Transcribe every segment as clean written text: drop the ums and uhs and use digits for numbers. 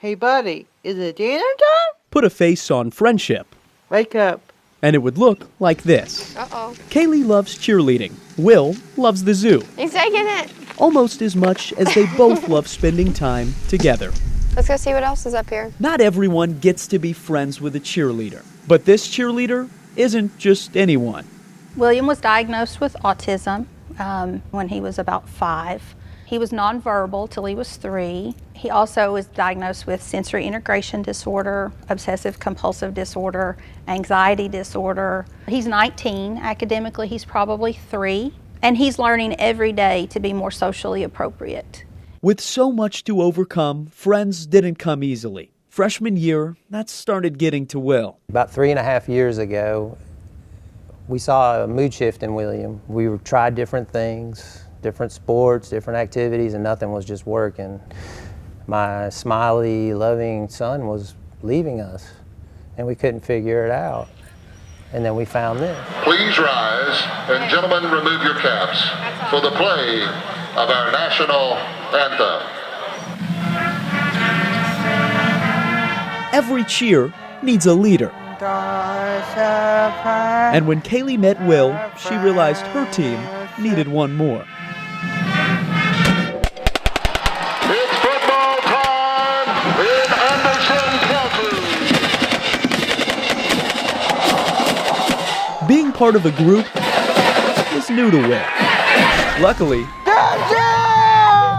Hey, buddy, is it dinner time? Put a face on friendship, Wake up. and it would look like this. Uh-oh. Kaylee loves cheerleading. Will loves the zoo, He's taking it. almost as much as they both love spending time together. Let's go see what else is up here. Not everyone gets to be friends with a cheerleader, but this cheerleader isn't just anyone. William was diagnosed with autism when he was about 5. He was nonverbal till he was 3. He also was diagnosed with sensory integration disorder, obsessive compulsive disorder, anxiety disorder. He's 19. Academically, he's probably 3. And he's learning every day to be more socially appropriate. With so much to overcome, friends didn't come easily. Freshman year, that started getting to Will. About 3.5 years ago, we saw a mood shift in William. We tried different things, different sports, different activities, and nothing was just working. My smiley, loving son was leaving us, and we couldn't figure it out. And then we found this. Please rise, and gentlemen, remove your caps for the play of our national anthem. Every cheer needs a leader. And when Kaylee met Will, she realized her team needed one more. It's football time in Anderson County. Being part of a group is new to Will. Luckily,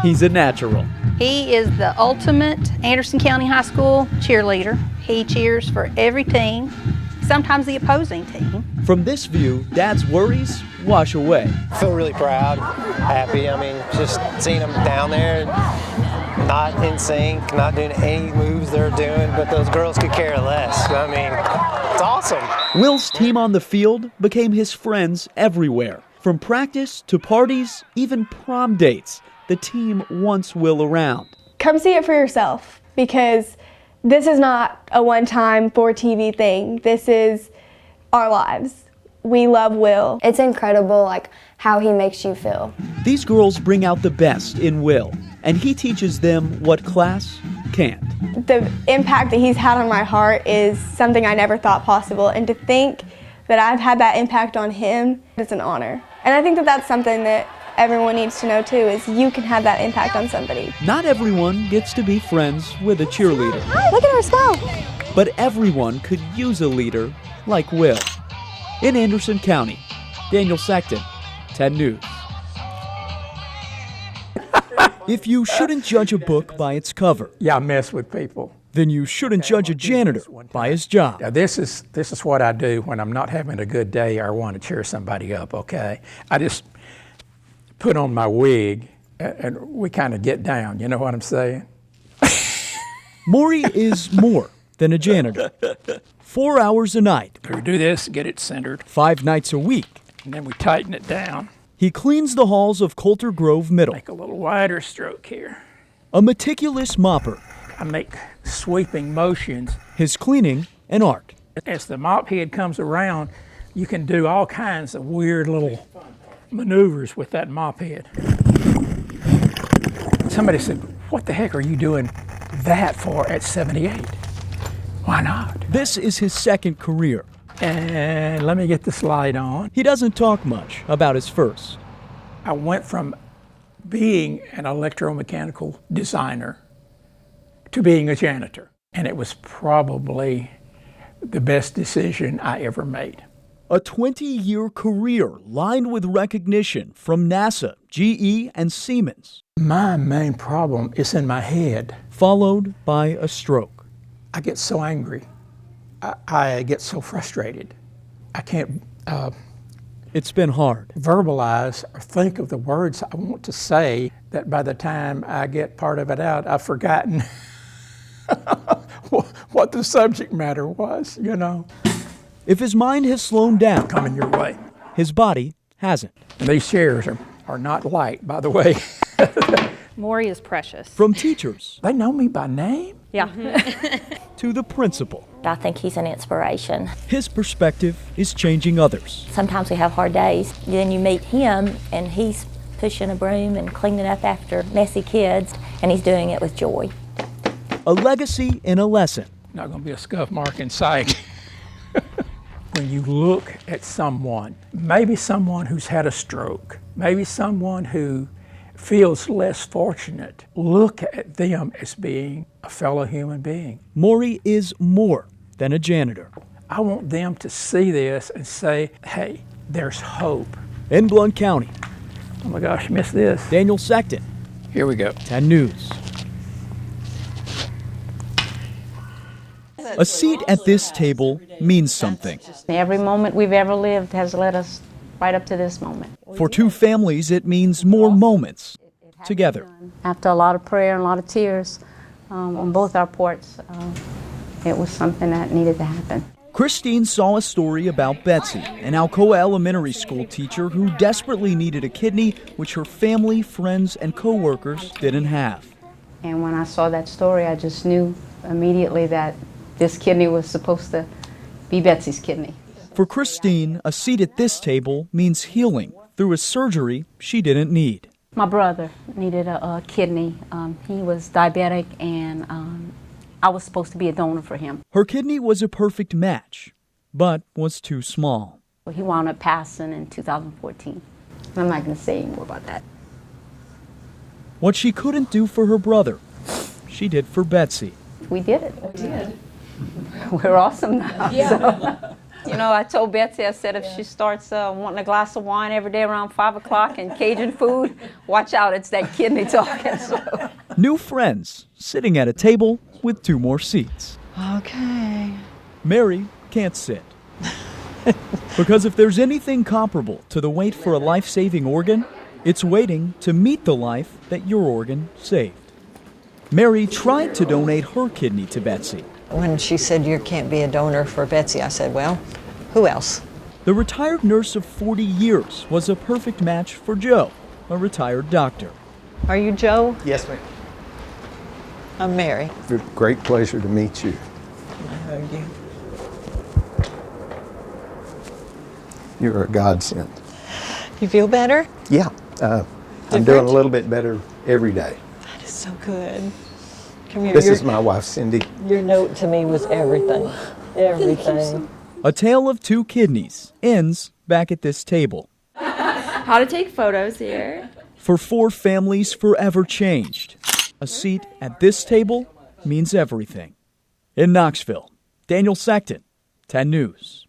he's a natural. He is the ultimate Anderson County High School cheerleader. He cheers for every team, sometimes the opposing team. From this view, Dad's worries wash away. I feel really proud, happy. I mean, just seeing them down there, not in sync, not doing any moves they're doing, but those girls could care less. I mean, it's awesome. Will's team on the field became his friends everywhere. From practice to parties, even prom dates, the team wants Will around. Come see it for yourself, because this is not a one-time for TV thing. This is our lives. We love Will. It's incredible, like, how he makes you feel. These girls bring out the best in Will, and he teaches them what class can't. The impact that he's had on my heart is something I never thought possible, and to think that I've had that impact on him, it's an honor. And I think that that's something that everyone needs to know too, is you can have that impact on somebody. Not everyone gets to be friends with a cheerleader, Look at her smile. but everyone could use a leader like Will. In Anderson County, Daniel Sechtin, 10 News. If you shouldn't judge a book by its cover, Yeah, I mess with people. then you shouldn't judge a janitor by his job. Now, this is what I do when I'm not having a good day or want to cheer somebody up, okay? I just put on my wig and we kind of get down, you know what I'm saying? Maury is more than a janitor. 4 hours a night, We do this, get it centered, 5 nights a week. and then we tighten it down. He cleans the halls of Coulter Grove Middle. Make a little wider stroke here. A meticulous mopper, I make sweeping motions. his cleaning an art. As the mop head comes around, you can do all kinds of weird little maneuvers with that mop head. Somebody said, "What the heck are you doing that for at 78? Why not?" This is his second career. And let me get the slide on. He doesn't talk much about his first. I went from being an electromechanical designer to being a janitor. And it was probably the best decision I ever made. A 20-year career lined with recognition from NASA, GE, and Siemens, My main problem is in my head. followed by a stroke. I get so angry. I get so frustrated. I can't It's been hard. verbalize or think of the words I want to say, that by the time I get part of it out, I've forgotten what the subject matter was, you know. If his mind has slowed down, Coming your way. his body hasn't. And these chairs are not light, by the way. Maury is precious. From teachers They know me by name? Yeah. to the principal, I think he's an inspiration. his perspective is changing others. Sometimes we have hard days. Then you meet him and he's pushing a broom and cleaning up after messy kids, and he's doing it with joy. A legacy in a lesson. Not going to be a scuff mark in sight. When you look at someone, maybe someone who's had a stroke, maybe someone who feels less fortunate, look at them as being a fellow human being. Maury is more than a janitor. I want them to see this and say, hey, there's hope. In Blount County, Oh my gosh, missed this. Daniel Sechtin, Here we go. 10 News. A seat at this table means something. Every moment we've ever lived has led us right up to this moment. For two families, it means more moments together. After a lot of prayer and a lot of tears on both our ports, it was something that needed to happen. Christine saw a story about Betsy, an Alcoa elementary school teacher who desperately needed a kidney which her family, friends, and co-workers didn't have. And when I saw that story, I just knew immediately that this kidney was supposed to be Betsy's kidney. For Christine, a seat at this table means healing through a surgery she didn't need. My brother needed a kidney. He was diabetic, and I was supposed to be a donor for him. Her kidney was a perfect match, but was too small. He wound up passing in 2014. I'm not going to say any more about that. What she couldn't do for her brother, she did for Betsy. We did it. We did. We're awesome now. Yeah. So. You know, I told Betsy, I said, if she starts wanting a glass of wine every day around 5 o'clock and Cajun food, watch out, it's that kidney talking. So. New friends sitting at a table with 2 more seats. Okay. Mary can't sit. Because if there's anything comparable to the wait for a life-saving organ, it's waiting to meet the life that your organ saved. Mary tried to donate her kidney to Betsy. When she said you can't be a donor for Betsy, I said, well, who else? The retired nurse of 40 years was a perfect match for Joe, a retired doctor. Are you Joe? Yes, ma'am. I'm Mary. It's a great pleasure to meet you. I hug you. You're a godsend. You feel better? Yeah, I'm doing a little bit better every day. That is so good. Come here. This is my wife, Cindy. Your note to me was everything. Everything. A tale of 2 kidneys ends back at this table. How to take photos here. For 4 families forever changed, a seat at this table means everything. In Knoxville, Daniel Sechtin, 10 News.